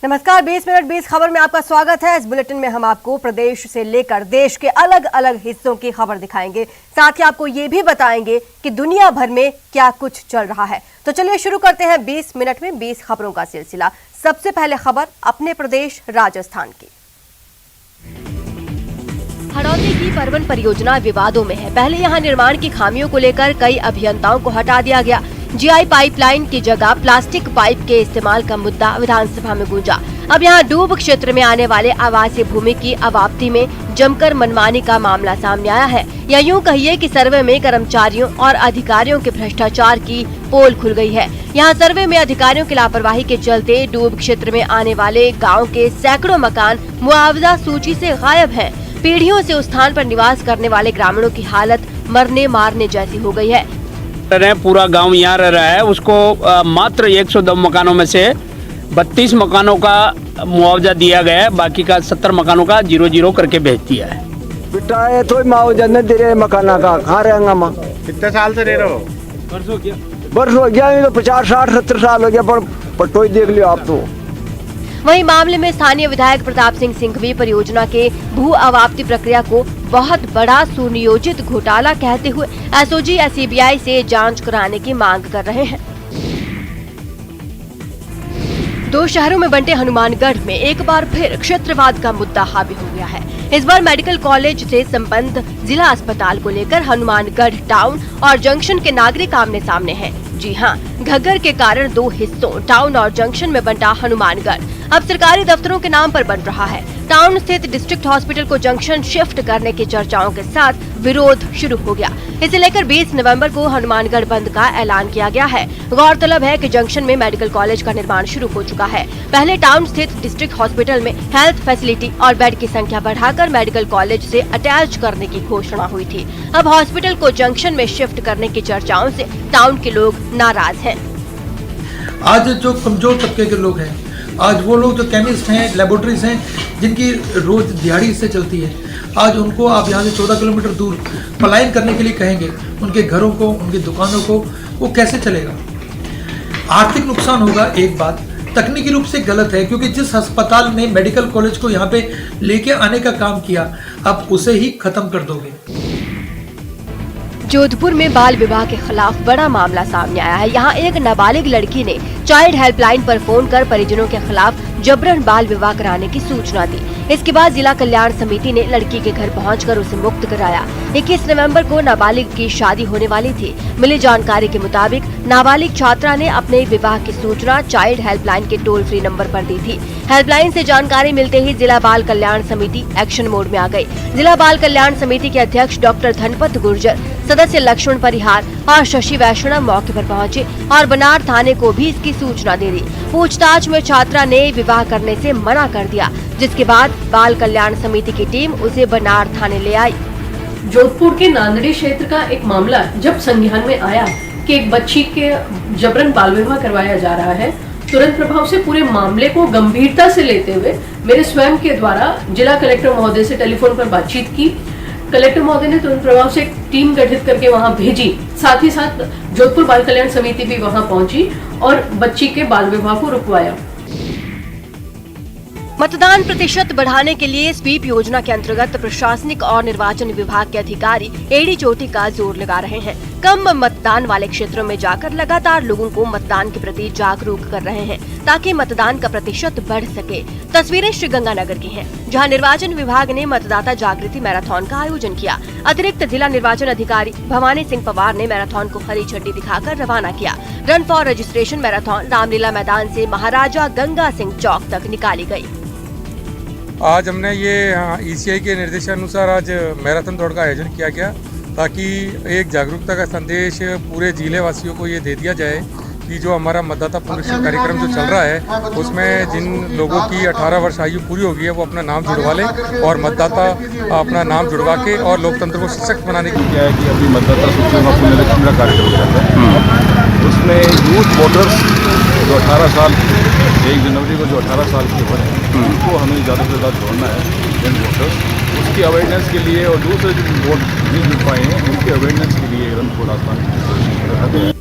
नमस्कार, 20 मिनट 20 खबर में आपका स्वागत है। इस बुलेटिन में हम आपको प्रदेश से लेकर देश के अलग अलग हिस्सों की खबर दिखाएंगे। साथ ही आपको ये भी बताएंगे कि दुनिया भर में क्या कुछ चल रहा है। तो चलिए शुरू करते हैं 20 मिनट में 20 खबरों का सिलसिला। सबसे पहले खबर अपने प्रदेश राजस्थान की। हड़ौती की परवन परियोजना विवादों में है। पहले यहां निर्माण की खामियों को लेकर कई अभियंताओं को हटा दिया गया। जीआई पाइपलाइन की जगह प्लास्टिक पाइप के इस्तेमाल का मुद्दा विधानसभा में गूंजा। अब यहां डूब क्षेत्र में आने वाले आवासीय भूमि की अवाप्ति में जमकर मनमानी का मामला सामने आया है। या यूं कहिए कि सर्वे में कर्मचारियों और अधिकारियों के भ्रष्टाचार की पोल खुल गई है। यहां सर्वे में अधिकारियों की लापरवाही के चलते डूब क्षेत्र में आने वाले गाँव के सैकड़ों मकान मुआवजा सूची से गायब है। पीढ़ियों से उस स्थान पर निवास करने वाले ग्रामीणों की हालत मरने मारने जैसी हो गई है। पूरा गांव यहाँ रह रहा है, उसको मात्र 102 मकानों में से 32 मकानों का मुआवजा दिया गया है, बाकी का 70 मकानों का 0-0 करके भेज दिया है। बेटा ये तो मुआवजा नहीं दे रहे मकाना का, कहाँ रहेंगे माँ? कितने साल से रह रहे हो? वर्ष हो गया, ये तो 50, 60, 70 साल हो गया, पर टोई देख लियो आप तो। वहीं मामले में स्थानीय विधायक प्रताप सिंह सिंघवी परियोजना के भू अवाप्ति प्रक्रिया को बहुत बड़ा सुनियोजित घोटाला कहते हुए एसओजी सीबीआई से जांच कराने की मांग कर रहे हैं। दो शहरों में बंटे हनुमानगढ़ में एक बार फिर क्षेत्रवाद का मुद्दा हावी हो गया है। इस बार मेडिकल कॉलेज से संबंध जिला अस्पताल को लेकर हनुमानगढ़ टाउन और जंक्शन के नागरिक आमने सामने हैं। जी हां, घग्गर के कारण दो हिस्सों टाउन और जंक्शन में बंटा हनुमानगढ़ अब सरकारी दफ्तरों के नाम पर बन रहा है। टाउन स्थित डिस्ट्रिक्ट हॉस्पिटल को जंक्शन शिफ्ट करने की चर्चाओं के साथ विरोध शुरू हो गया। इसे लेकर 20 नवंबर को हनुमानगढ़ बंद का ऐलान किया गया है। गौरतलब है कि जंक्शन में मेडिकल कॉलेज का निर्माण शुरू हो चुका है। पहले टाउन स्थित डिस्ट्रिक्ट हॉस्पिटल में हेल्थ फैसिलिटी और बेड की संख्या बढ़ाकर मेडिकल कॉलेज से अटैच करने की घोषणा हुई थी। अब हॉस्पिटल को जंक्शन में शिफ्ट करने की चर्चाओं से टाउन के लोग नाराज हैं। आज जो कमजोर तबके के लोग हैं, आज वो लोग जो केमिस्ट हैं, लेबोरेटरीज हैं, जिनकी रोज दिहाड़ी से चलती है, आज उनको आप यहाँ से 14 किलोमीटर दूर पलायन करने के लिए कहेंगे, उनके घरों को, उनकी दुकानों को, वो कैसे चलेगा? आर्थिक नुकसान होगा। एक बात तकनीकी रूप से गलत है, क्योंकि जिस अस्पताल ने मेडिकल कॉलेज को यहाँ पे लेके आने का काम किया, अब उसे ही खत्म कर दोगे। जोधपुर में बाल विवाह के खिलाफ बड़ा मामला सामने आया है। यहाँ एक नाबालिग लड़की ने चाइल्ड हेल्पलाइन पर फोन कर परिजनों के खिलाफ जबरन बाल विवाह कराने की सूचना दी। इसके बाद जिला कल्याण समिति ने लड़की के घर पहुंचकर उसे मुक्त कराया। 21 नवंबर को नाबालिग की शादी होने वाली थी। मिली जानकारी के मुताबिक नाबालिग छात्रा ने अपने विवाह की सूचना चाइल्ड हेल्पलाइन के टोल फ्री नंबर पर दी थी। हेल्पलाइन से जानकारी मिलते ही जिला बाल कल्याण समिति एक्शन मोड में आ गई। जिला बाल कल्याण समिति के अध्यक्ष डॉक्टर धनपत गुर्जर, सदस्य लक्ष्मण परिहार और शशि वैष्णव मौके पर पहुंचे और बनार थाने को भी इसकी सूचना दे दी। पूछताछ में छात्रा ने विवाह करने से मना कर दिया, जिसके बाद बाल कल्याण समिति की टीम उसे बनार थाने ले आई। जोधपुर के नांदड़ी क्षेत्र का एक मामला जब संज्ञान में आया कि एक बच्ची के जबरन बाल विवाह करवाया जा रहा है, तुरंत प्रभाव से पूरे मामले को गंभीरता से लेते हुए मेरे स्वयं के द्वारा जिला कलेक्टर महोदय से टेलीफोन पर बातचीत की। कलेक्टर महोदय ने तुरंत प्रभाव से एक टीम गठित करके वहां भेजी। साथ ही साथ जोधपुर बाल कल्याण समिति भी वहां पहुंची और बच्ची के बाल विवाह को रुकवाया। मतदान प्रतिशत बढ़ाने के लिए स्वीप योजना के अंतर्गत प्रशासनिक और निर्वाचन विभाग के अधिकारी एड़ी चोटी का जोर लगा रहे हैं। कम मतदान वाले क्षेत्रों में जाकर लगातार लोगों को मतदान के प्रति जागरूक कर रहे हैं, ताकि मतदान का प्रतिशत बढ़ सके। तस्वीरें श्रीगंगानगर की हैं, जहां निर्वाचन विभाग ने मतदाता जागृति मैराथन का आयोजन किया। अतिरिक्त जिला निर्वाचन अधिकारी भवानी सिंह पवार ने मैराथन को हरी झंडी दिखाकर रवाना किया। Run for registration marathon Ramlila मैदान से महाराजा गंगा सिंह चौक तक निकाली गयी। आज हमने ये ईसीआई के निर्देशानुसार आज मैराथन दौड़ का आयोजन किया गया, ताकि एक जागरूकता का संदेश पूरे जिले वासियों को ये दे दिया जाए कि जो हमारा मतदाता पुनरीक्षण कार्यक्रम जो चल रहा है, उसमें जिन लोगों की 18 वर्ष आयु पूरी हो गई है, वो अपना नाम जुड़वा लें और मतदाता अपना नाम जुड़वा के और लोकतंत्र को सशक्त बनाने की। क्या है कि अभी मतदाता सूची का पुनरीक्षण का कार्यक्रम चल रहा है, उसमें यूथ वोटर्स जो 18 साल 1 जनवरी को जो 18 साल के हो रहे हैं, उनको हमें ज़्यादा से ज़्यादा जोड़ना है। यंग वोटर्स, उसकी अवेयरनेस के लिए और दूसरे जो वोट नहीं जुड़ पाए हैं, उनके अवेयरनेस के लिए रन फॉर राजस्थान।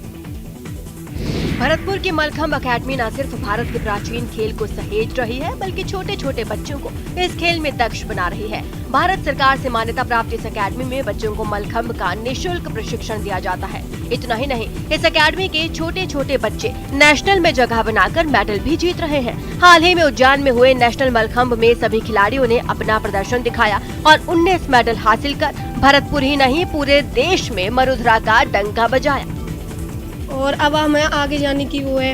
भरतपुर की मलखम्ब अकेडमी न सिर्फ भारत के प्राचीन खेल को सहेज रही है, बल्कि छोटे छोटे बच्चों को इस खेल में दक्ष बना रही है। भारत सरकार से मान्यता प्राप्त इस अकेडमी में बच्चों को मलखम्ब का निःशुल्क प्रशिक्षण दिया जाता है। इतना ही नहीं, इस अकेडमी के छोटे छोटे बच्चे नेशनल में जगह बनाकर मेडल भी जीत रहे हैं। हाल ही में उज्जैन में हुए नेशनल मलखम्ब में सभी खिलाड़ियों ने अपना प्रदर्शन दिखाया और 19 मेडल हासिल कर भरतपुर ही नहीं पूरे देश में मरुधरा का डंका बजाया। और अब हमें आगे जाने की वो है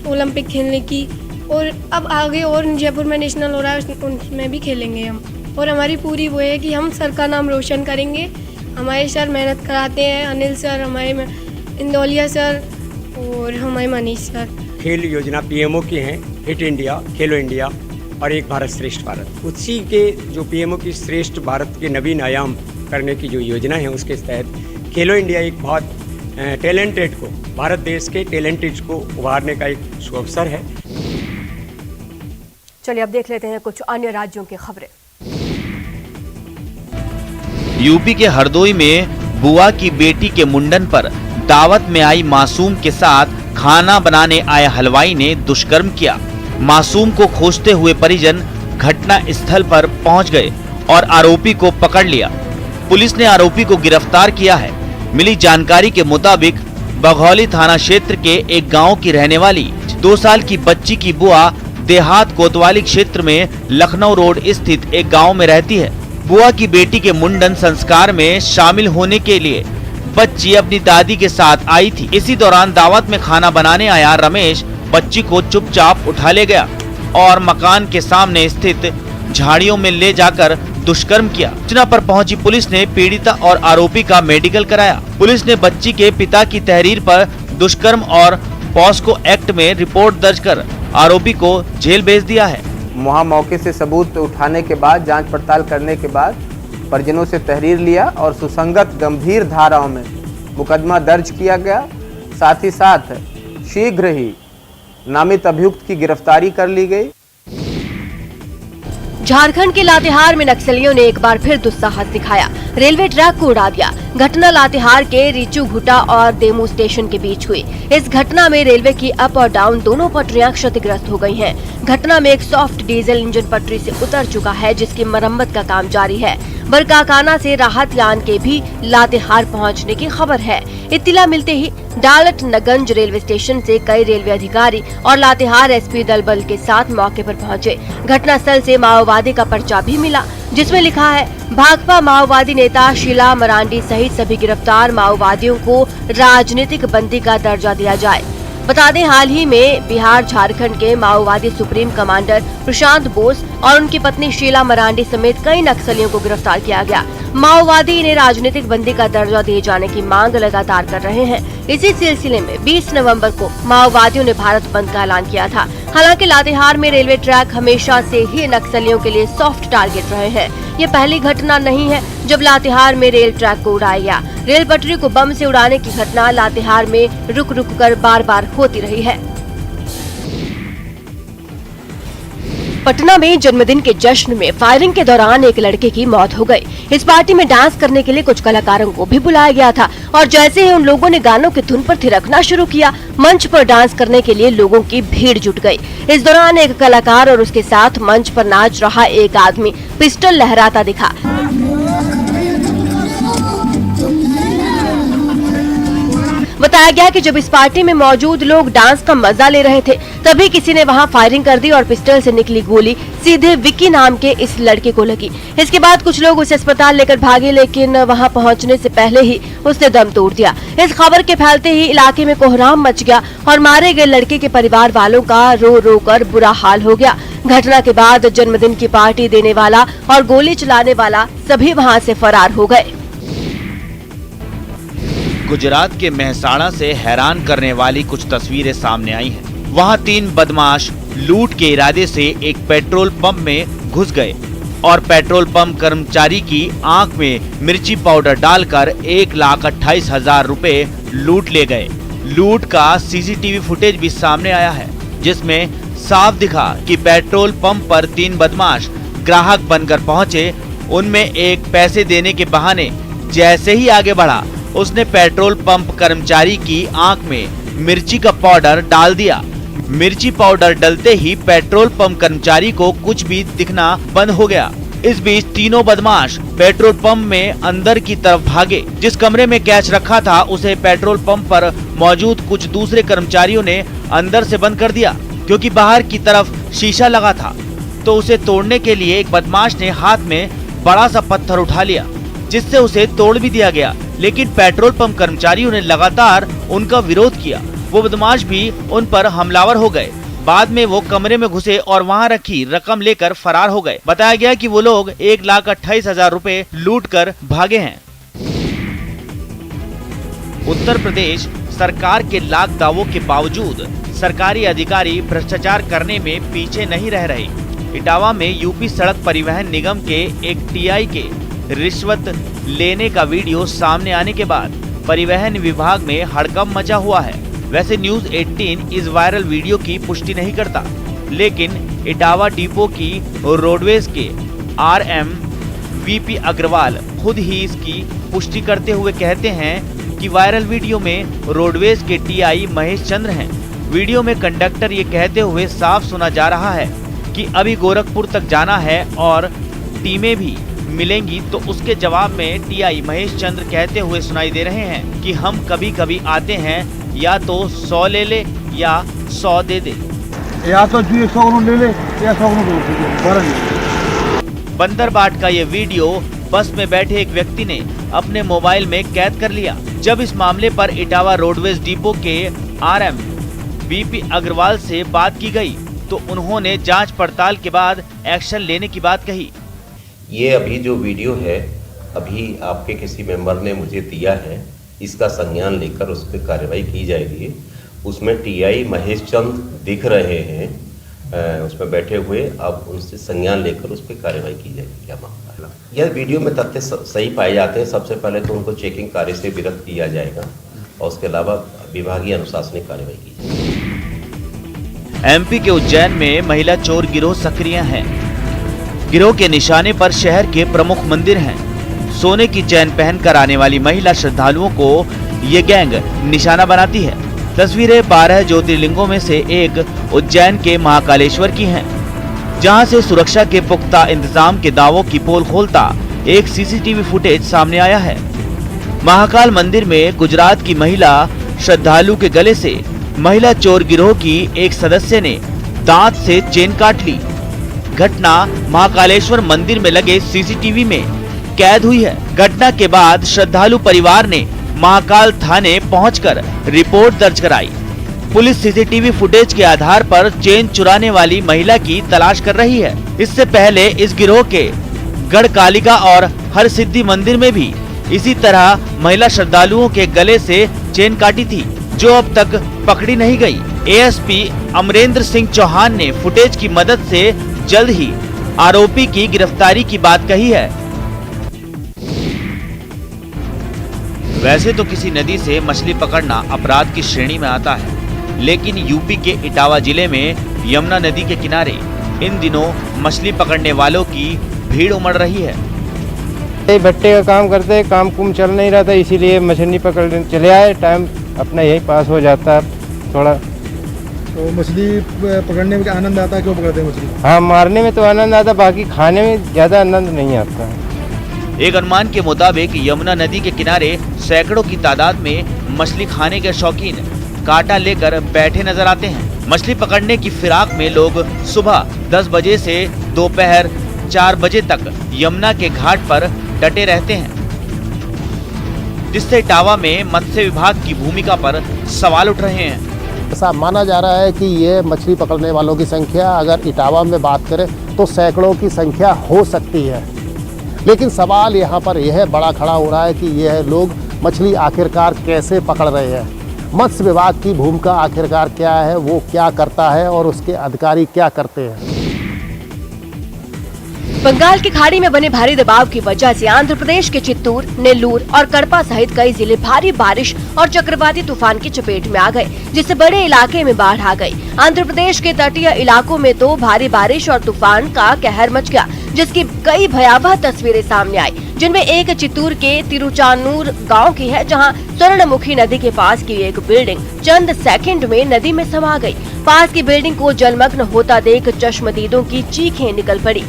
ओलंपिक खेलने की, और अब आगे और जयपुर में नेशनल हो रहा है उसमें भी खेलेंगे हम। और हमारी पूरी वो है कि हम सर का नाम रोशन करेंगे। हमारे सर मेहनत कराते हैं, अनिल सर, हमारे इंदौलिया सर और हमारे मनीष सर। खेल योजना पीएमओ की है, हिट इंडिया, खेलो इंडिया और एक भारत श्रेष्ठ भारत। उसी के जो पीएमओ की श्रेष्ठ भारत के नवीन आयाम करने की जो योजना है उसके तहत खेलो इंडिया एक बहुत टैलेंटेड को, भारत देश के टैलेंटेड को उभारने का एक अवसर है। चलिए अब देख लेते हैं कुछ अन्य राज्यों की खबरें। यूपी के हरदोई में बुआ की बेटी के मुंडन पर दावत में आई मासूम के साथ खाना बनाने आए हलवाई ने दुष्कर्म किया। मासूम को खोजते हुए परिजन घटना स्थल पर पहुंच गए और आरोपी को पकड़ लिया। पुलिस ने आरोपी को गिरफ्तार किया है। मिली जानकारी के मुताबिक बघौली थाना क्षेत्र के एक गांव की रहने वाली 2 साल की बच्ची की बुआ देहात कोतवाली क्षेत्र में लखनऊ रोड स्थित एक गांव में रहती है। बुआ की बेटी के मुंडन संस्कार में शामिल होने के लिए बच्ची अपनी दादी के साथ आई थी। इसी दौरान दावत में खाना बनाने आया रमेश बच्ची को चुपचाप उठा ले गया और मकान के सामने स्थित झाड़ियों में ले जाकर दुष्कर्म किया। सूचना पर पहुंची पुलिस ने पीड़िता और आरोपी का मेडिकल कराया। पुलिस ने बच्ची के पिता की तहरीर पर दुष्कर्म और पॉस्को एक्ट में रिपोर्ट दर्ज कर आरोपी को जेल भेज दिया है। वहाँ मौके से सबूत उठाने के बाद जांच पड़ताल करने के बाद परिजनों से तहरीर लिया और सुसंगत गंभीर धाराओं में मुकदमा दर्ज किया गया। साथ ही साथ शीघ्र ही नामित अभियुक्त की गिरफ्तारी कर ली गई। झारखंड के लातेहार में नक्सलियों ने एक बार फिर दुस्साहस दिखाया, रेलवे ट्रैक को उड़ा दिया। घटना लातेहार के रिचू घुटा और देमू स्टेशन के बीच हुई। इस घटना में रेलवे की अप और डाउन दोनों पटरियां क्षतिग्रस्त हो गई हैं। घटना में एक सॉफ्ट डीजल इंजन पटरी से उतर चुका है, जिसकी मरम्मत का काम जारी है। बरकाकाना से राहत यान के भी लातेहार पहुंचने की खबर है। इत्तला मिलते ही डालटनगंज रेलवे स्टेशन से कई रेलवे अधिकारी और लातेहार एसपी दल बल के साथ मौके पर पहुंचे। घटनास्थल से माओवादी का पर्चा भी मिला, जिसमें लिखा है, भाकपा माओवादी नेता शीला मरांडी सहित सभी गिरफ्तार माओवादियों को राजनीतिक बंदी का दर्जा दिया जाए। बता दें, हाल ही में बिहार झारखंड के माओवादी सुप्रीम कमांडर प्रशांत बोस और उनकी पत्नी शीला मरांडी समेत कई नक्सलियों को गिरफ्तार किया गया। माओवादी इन्हें राजनीतिक बंदी का दर्जा दिए जाने की मांग लगातार कर रहे हैं। इसी सिलसिले में 20 नवंबर को माओवादियों ने भारत बंद का ऐलान किया था। हालांकि लातेहार में रेलवे ट्रैक हमेशा से ही नक्सलियों के लिए सॉफ्ट टारगेट रहे हैं। ये पहली घटना नहीं है जब लातेहार में रेल ट्रैक को उड़ाया गया। रेल पटरी को बम से उड़ाने की घटना लातेहार में रुक रुक कर बार बार होती रही है। पटना में जन्मदिन के जश्न में फायरिंग के दौरान एक लड़के की मौत हो गई। इस पार्टी में डांस करने के लिए कुछ कलाकारों को भी बुलाया गया था और जैसे ही उन लोगों ने गानों की धुन पर थिरकना शुरू किया, मंच पर डांस करने के लिए लोगों की भीड़ जुट गई। इस दौरान एक कलाकार और उसके साथ मंच पर नाच रहा एक आदमी पिस्टल लहराता दिखा। बताया गया कि जब इस पार्टी में मौजूद लोग डांस का मजा ले रहे थे, तभी किसी ने वहां फायरिंग कर दी और पिस्टल से निकली गोली सीधे विक्की नाम के इस लड़के को लगी। इसके बाद कुछ लोग उसे अस्पताल लेकर भागे, लेकिन वहां पहुंचने से पहले ही उसने दम तोड़ दिया। इस खबर के फैलते ही इलाके में कोहराम मच गया और मारे गए लड़के के परिवार वालों का रो रो कर बुरा हाल हो गया। घटना के बाद जन्मदिन की पार्टी देने वाला और गोली चलाने वाला सभी वहाँ से फरार हो गए। गुजरात के मेहसाणा से हैरान करने वाली कुछ तस्वीरें सामने आई हैं। वहां 3 बदमाश लूट के इरादे से एक पेट्रोल पंप में घुस गए और पेट्रोल पंप कर्मचारी की आंख में मिर्ची पाउडर डालकर 1,28,000 रुपए लूट ले गए। लूट का सीसीटीवी फुटेज भी सामने आया है, जिसमें साफ दिखा कि पेट्रोल पंप पर 3 बदमाश ग्राहक बनकर पहुंचे। उनमें एक पैसे देने के बहाने जैसे ही आगे बढ़ा, उसने पेट्रोल पंप कर्मचारी की आंख में मिर्ची का पाउडर डाल दिया। मिर्ची पाउडर डलते ही पेट्रोल पंप कर्मचारी को कुछ भी दिखना बंद हो गया। इस बीच तीनों बदमाश पेट्रोल पंप में अंदर की तरफ भागे। जिस कमरे में कैश रखा था उसे पेट्रोल पंप पर मौजूद कुछ दूसरे कर्मचारियों ने अंदर से बंद कर दिया, क्योंकि बाहर की तरफ शीशा लगा था। तो उसे तोड़ने के लिए एक बदमाश ने हाथ में बड़ा सा पत्थर उठा लिया, जिससे उसे तोड़ भी दिया गया। लेकिन पेट्रोल पंप कर्मचारियों ने लगातार उनका विरोध किया। वो बदमाश भी उन पर हमलावर हो गए। बाद में वो कमरे में घुसे और वहां रखी रकम लेकर फरार हो गए। बताया गया कि वो लोग 1,28,000 रुपए लूट कर भागे हैं। उत्तर प्रदेश सरकार के लाख दावों के बावजूद सरकारी अधिकारी भ्रष्टाचार करने में पीछे नहीं रह रहे। इटावा में यूपी सड़क परिवहन निगम के एक टीआई के रिश्वत लेने का वीडियो सामने आने के बाद परिवहन विभाग में हड़कंप मचा हुआ है। वैसे न्यूज 18 इस वायरल वीडियो की पुष्टि नहीं करता, लेकिन इटावा डिपो की रोडवेज के RM VP अग्रवाल खुद ही इसकी पुष्टि करते हुए कहते हैं कि वायरल वीडियो में रोडवेज के TI महेश चंद्र हैं। वीडियो में कंडक्टर ये कहते हुए साफ सुना जा रहा है कि अभी गोरखपुर तक जाना है और टीमें भी मिलेंगी। तो उसके जवाब में TI महेश चंद्र कहते हुए सुनाई दे रहे हैं कि हम कभी कभी आते हैं, या तो 100 ले ले या 100 दे दे, या तो 100 ले ले या 100 दे। बंदरबाट का ये वीडियो बस में बैठे एक व्यक्ति ने अपने मोबाइल में कैद कर लिया। जब इस मामले पर इटावा रोडवेज डिपो के RM VP अग्रवाल से बात की गई तो उन्होंने जांच पड़ताल के बाद एक्शन लेने की बात कही। ये अभी जो वीडियो है अभी आपके किसी मेंबर ने मुझे दिया है, इसका संज्ञान लेकर उस पर कार्रवाई की जाएगी। उसमें TI महेश चंद्र दिख रहे हैं उसमें बैठे हुए, अब उनसे संज्ञान लेकर उस पर कार्रवाई की जाएगी। क्या मामला है? यह वीडियो में तथ्य सही पाए जाते हैं। सबसे पहले तो उनको चेकिंग कार्य से विरत किया जाएगा और उसके अलावा विभागीय अनुशासनिक कार्रवाई की जाएगी। MP के उज्जैन में महिला चोर गिरोह सक्रिय है। गिरोह के निशाने पर शहर के प्रमुख मंदिर हैं। सोने की चैन पहनकर आने वाली महिला श्रद्धालुओं को ये गैंग निशाना बनाती है। तस्वीरें 12 ज्योतिर्लिंगों में से एक उज्जैन के महाकालेश्वर की हैं, जहां से सुरक्षा के पुख्ता इंतजाम के दावों की पोल खोलता एक CCTV फुटेज सामने आया है। महाकाल मंदिर में गुजरात की महिला श्रद्धालु के गले से महिला चोर गिरोह की एक सदस्य ने दांत से चेन काट ली। घटना महाकालेश्वर मंदिर में लगे CCTV में कैद हुई है। घटना के बाद श्रद्धालु परिवार ने महाकाल थाने पहुंचकर रिपोर्ट दर्ज कराई। पुलिस CCTV फुटेज के आधार पर चेन चुराने वाली महिला की तलाश कर रही है। इससे पहले इस गिरोह के गढ़कालिका और हर सिद्धि मंदिर में भी इसी तरह महिला श्रद्धालुओं के गले से चेन काटी थी, जो अब तक पकड़ी नहीं गई। ASP अमरेंद्र सिंह चौहान ने फुटेज की मदद से जल्द ही आरोपी की गिरफ्तारी की बात कही है। वैसे तो किसी नदी से मछली पकड़ना अपराध की श्रेणी में आता है, लेकिन यूपी के इटावा जिले में यमुना नदी के किनारे इन दिनों मछली पकड़ने वालों की भीड़ उमड़ रही है। भट्टे का काम करते हैं, काम कुम चल नहीं रहा था, इसीलिए मछली पकड़ने चले आए। टाइम अपना यही पास हो जाता है थोड़ा। तो मछली पकड़ने में आनंद आता है? क्यों पकड़ते हैं मछली? हाँ, मारने में तो आनंद आता, बाकी खाने में ज़्यादा आनंद नहीं आता है। एक अनुमान के मुताबिक यमुना नदी के किनारे सैकड़ों की तादाद में मछली खाने के शौकीन कांटा लेकर बैठे नजर आते हैं। मछली पकड़ने की फिराक में लोग सुबह 10 बजे से दोपहर 4 बजे तक यमुना के घाट पर डटे रहते हैं, जिससे इटावा में मत्स्य विभाग की भूमिका पर सवाल उठ रहे हैं। ऐसा माना जा रहा है कि ये मछली पकड़ने वालों की संख्या अगर इटावा में बात करें तो सैकड़ों की संख्या हो सकती है, लेकिन सवाल यहाँ पर यह बड़ा खड़ा हो रहा है कि यह लोग मछली आखिरकार कैसे पकड़ रहे हैं। मत्स्य विभाग की भूमिका आखिरकार क्या है, वो क्या करता है और उसके अधिकारी क्या करते हैं। बंगाल की खाड़ी में बने भारी दबाव की वजह से आंध्र प्रदेश के चित्तूर, नेल्लूर और कड़पा सहित कई जिले भारी बारिश और चक्रवाती तूफान की चपेट में आ गए, जिससे बड़े इलाके में बाढ़ आ गई। आंध्र प्रदेश के तटीय इलाकों में तो भारी बारिश और तूफान का कहर मच गया, जिसकी कई भयावह तस्वीरें सामने आई, जिनमें एक चित्तूर के तिरुचानूर गांव की है, जहां स्वर्णमुखी नदी के पास की एक बिल्डिंग चंद सेकंड में नदी में समा गई। पास की बिल्डिंग को जलमग्न होता देख चश्मदीदों की चीखें निकल पड़ी।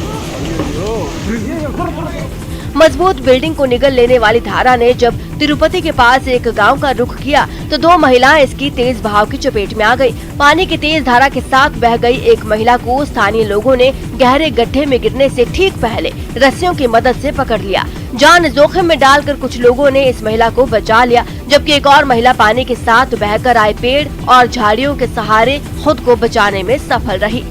मजबूत बिल्डिंग को निगल लेने वाली धारा ने जब तिरुपति के पास एक गांव का रुख किया तो 2 महिलाएं इसकी तेज बहाव की चपेट में आ गई। पानी की तेज धारा के साथ बह गई एक महिला को स्थानीय लोगों ने गहरे गड्ढे में गिरने से ठीक पहले रस्सियों की मदद से पकड़ लिया। जान जोखिम में डालकर कुछ लोगों ने इस महिला को बचा लिया, जबकि एक और महिला पानी के साथ बहकर आए पेड़ और झाड़ियों के सहारे खुद को बचाने में सफल रही।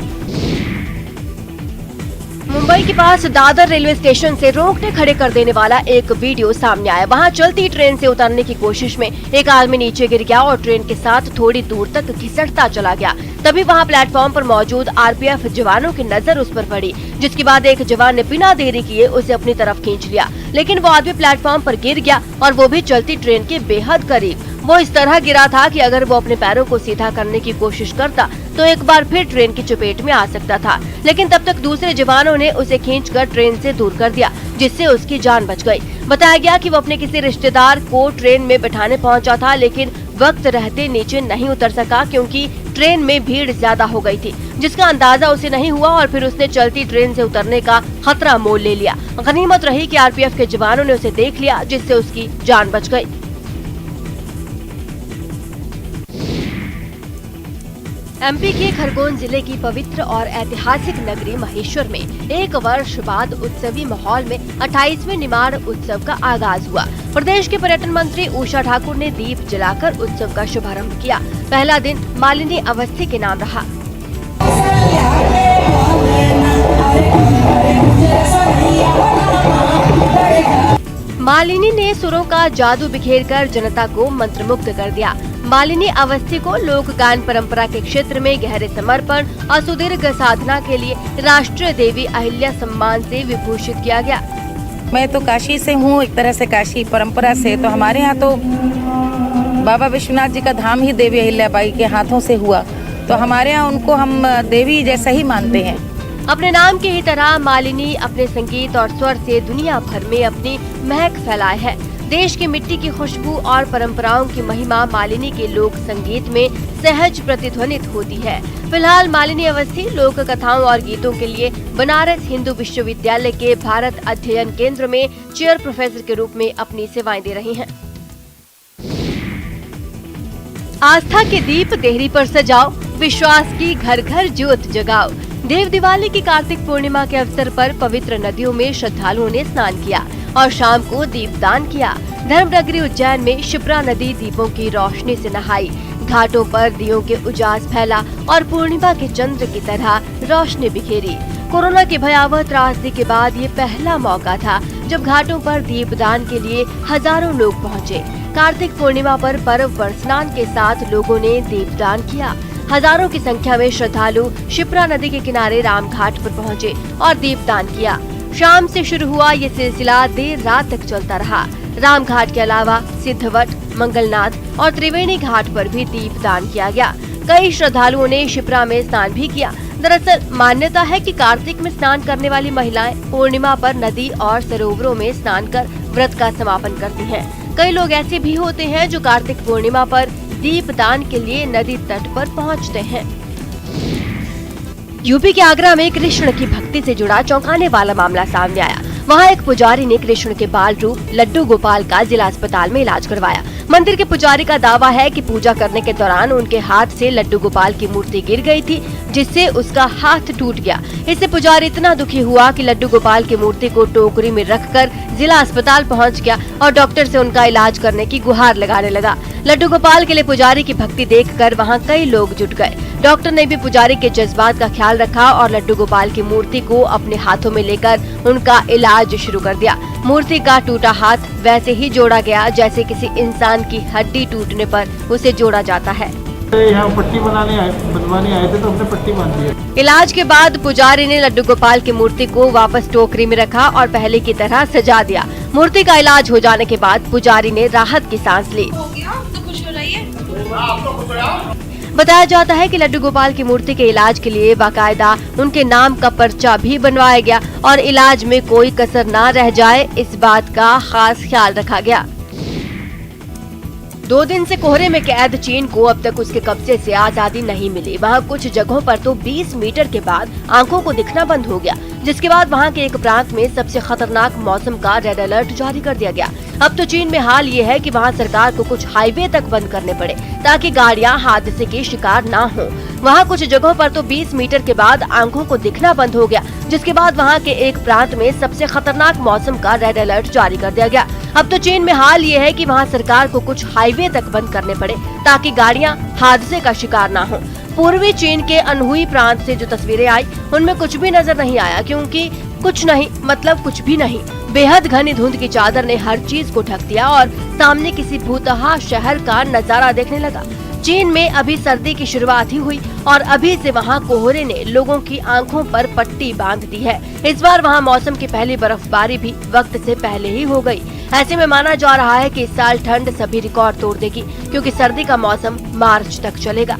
मुंबई के पास दादर रेलवे स्टेशन से रोकने खड़े कर देने वाला एक वीडियो सामने आया। वहां चलती ट्रेन से उतरने की कोशिश में एक आदमी नीचे गिर गया और ट्रेन के साथ थोड़ी दूर तक घिसटता चला गया। तभी वहां प्लेटफॉर्म पर मौजूद आरपीएफ जवानों की नजर उस पर पड़ी, जिसके बाद एक जवान ने बिना देरी किए उसे अपनी तरफ खींच लिया। लेकिन वो आदमी प्लेटफॉर्म पर गिर गया और वो भी चलती ट्रेन के बेहद करीब। वो इस तरह गिरा था कि अगर वो अपने पैरों को सीधा करने की कोशिश करता तो एक बार फिर ट्रेन की चपेट में आ सकता था। लेकिन तब तक दूसरे जवानों ने उसे खींचकर ट्रेन से दूर कर दिया, जिससे उसकी जान बच गई। बताया गया कि वो अपने किसी रिश्तेदार को ट्रेन में बैठाने पहुंचा था, लेकिन वक्त रहते नीचे नहीं उतर सका क्योंकि ट्रेन में भीड़ ज्यादा हो गई थी, जिसका अंदाजा उसे नहीं हुआ और फिर उसने चलती ट्रेन से उतरने का खतरा मोल ले लिया। गनीमत रही कि आरपीएफ के जवानों ने उसे देख लिया, जिससे उसकी जान बच गई। एमपी के खरगोन जिले की पवित्र और ऐतिहासिक नगरी महेश्वर में 1 वर्ष बाद उत्सवी माहौल में 28वें निमाड़ उत्सव का आगाज हुआ। प्रदेश के पर्यटन मंत्री उषा ठाकुर ने दीप जलाकर उत्सव का शुभारंभ किया। पहला दिन मालिनी अवस्थी के नाम रहा। मालिनी ने सुरों का जादू बिखेरकर जनता को मंत्रमुग्ध कर दिया। मालिनी अवस्थी को लोक गान परंपरा के क्षेत्र में गहरे समर्पण और सुदीर्घ साधना के लिए राष्ट्रीय देवी अहिल्या सम्मान से विभूषित किया गया। मैं तो काशी से हूँ, एक तरह से काशी परंपरा से, तो हमारे यहाँ तो बाबा विश्वनाथ जी का धाम ही देवी अहिल्याबाई के हाथों से हुआ, तो हमारे यहाँ उनको हम देवी जैसा ही मानते हैं। अपने नाम की ही तरह मालिनी अपने संगीत और स्वर से दुनिया भर में अपनी महक फैलाए है। देश की मिट्टी की खुशबू और परंपराओं की महिमा मालिनी के लोक संगीत में सहज प्रतिध्वनित होती है। फिलहाल मालिनी अवस्थी लोक कथाओं और गीतों के लिए बनारस हिंदू विश्वविद्यालय के भारत अध्ययन केंद्र में चेयर प्रोफेसर के रूप में अपनी सेवाएं दे रही हैं। आस्था के दीप देहरी पर सजाओ, विश्वास की घर घर ज्योत जगाओ। देव दिवाली की कार्तिक पूर्णिमा के अवसर पर पवित्र नदियों में श्रद्धालुओं ने स्नान किया और शाम को दीपदान किया। धर्मनगरी उज्जैन में शिप्रा नदी दीपों की रोशनी से नहाई। घाटों पर दियों के उजास फैला और पूर्णिमा के चंद्र की तरह रोशनी बिखेरी। कोरोना की भयावह त्रासदी के बाद ये पहला मौका था जब घाटों पर दीपदान के लिए हजारों लोग पहुँचे। कार्तिक पूर्णिमा पर पर्व स्नान के साथ लोगों ने दीपदान किया। हजारों की संख्या में श्रद्धालु शिप्रा नदी के किनारे राम घाट पर पहुँचे और दीपदान किया। शाम से शुरू हुआ ये सिलसिला देर रात तक चलता रहा। राम घाट के अलावा सिद्धवट, मंगलनाथ और त्रिवेणी घाट पर भी दीपदान किया गया। कई श्रद्धालुओं ने शिप्रा में स्नान भी किया। दरअसल मान्यता है कि कार्तिक में स्नान करने वाली महिलाएं पूर्णिमा पर नदी और सरोवरों में स्नान कर व्रत का समापन करती हैं। कई लोग ऐसे भी होते हैं जो कार्तिक पूर्णिमा पर दीपदान के लिए नदी तट पर पहुंचते हैं। यूपी के आगरा में कृष्ण की भक्ति से जुड़ा चौंकाने वाला मामला सामने आया। वहां एक पुजारी ने कृष्ण के बाल रूप लड्डू गोपाल का जिला अस्पताल में इलाज करवाया। मंदिर के पुजारी का दावा है कि पूजा करने के दौरान उनके हाथ से लड्डू गोपाल की मूर्ति गिर गई थी, जिससे उसका हाथ टूट गया। इससे पुजारी इतना दुखी हुआ कि लड्डू गोपाल की मूर्ति को टोकरी में रखकर जिला अस्पताल पहुंच गया और डॉक्टर से उनका इलाज करने की गुहार लगाने लगा। लड्डू गोपाल के लिए पुजारी की भक्ति देखकर वहां कई लोग जुट गए। डॉक्टर ने भी पुजारी के जज्बात का ख्याल रखा और लड्डू गोपाल की मूर्ति को अपने हाथों में लेकर उनका इलाज शुरू कर दिया। मूर्ति का टूटा हाथ वैसे ही जोड़ा गया जैसे किसी इंसान की हड्डी टूटने पर उसे जोड़ा जाता है। यहाँ पट्टी बनवाने आए थे तो हमने पट्टी बांध दी। इलाज के बाद पुजारी ने लड्डू गोपाल की मूर्ति को वापस टोकरी में रखा और पहले की तरह सजा दिया। मूर्ति का इलाज हो जाने के बाद पुजारी ने राहत की सांस ली। बताया जाता है कि लड्डू गोपाल की मूर्ति के इलाज के लिए बाकायदा उनके नाम का पर्चा भी बनवाया गया और इलाज में कोई कसर न रह जाए इस बात का खास ख्याल रखा गया। 2 दिन से कोहरे में कैद चीन को अब तक उसके कब्जे से आजादी नहीं मिली। वहाँ कुछ जगहों पर तो 20 मीटर के बाद आंखों को दिखना बंद हो गया, जिसके बाद वहाँ के एक प्रांत में सबसे खतरनाक मौसम का रेड अलर्ट जारी कर दिया गया। अब तो चीन में हाल ये है कि वहाँ सरकार को कुछ हाईवे तक बंद करने पड़े ताकि गाड़ियाँ हादसे के शिकार न हो। वहाँ कुछ जगहों पर तो 20 मीटर के बाद आंखों को दिखना बंद हो गया, जिसके बाद वहाँ के एक प्रांत में सबसे खतरनाक मौसम का रेड अलर्ट जारी कर दिया गया। अब तो चीन में हाल ये है कि वहाँ सरकार को कुछ हाईवे तक बंद करने पड़े ताकि गाड़ियाँ हादसे का शिकार न हो। पूर्वी चीन के अनहुई प्रांत से जो तस्वीरें आई उनमें कुछ भी नजर नहीं आया, क्योंकि कुछ नहीं मतलब कुछ भी नहीं। बेहद घनी धुंध की चादर ने हर चीज को ढक दिया और सामने किसी भूतहा शहर का नजारा देखने लगा। चीन में अभी सर्दी की शुरुआत ही हुई और अभी से वहाँ कोहरे ने लोगों की आंखों पर पट्टी बांध दी है। इस बार वहाँ मौसम की पहली बर्फबारी भी वक्त से पहले ही हो गई। ऐसे में माना जा रहा है कि इस साल ठंड सभी रिकॉर्ड तोड़ देगी, क्योंकि सर्दी का मौसम मार्च तक चलेगा।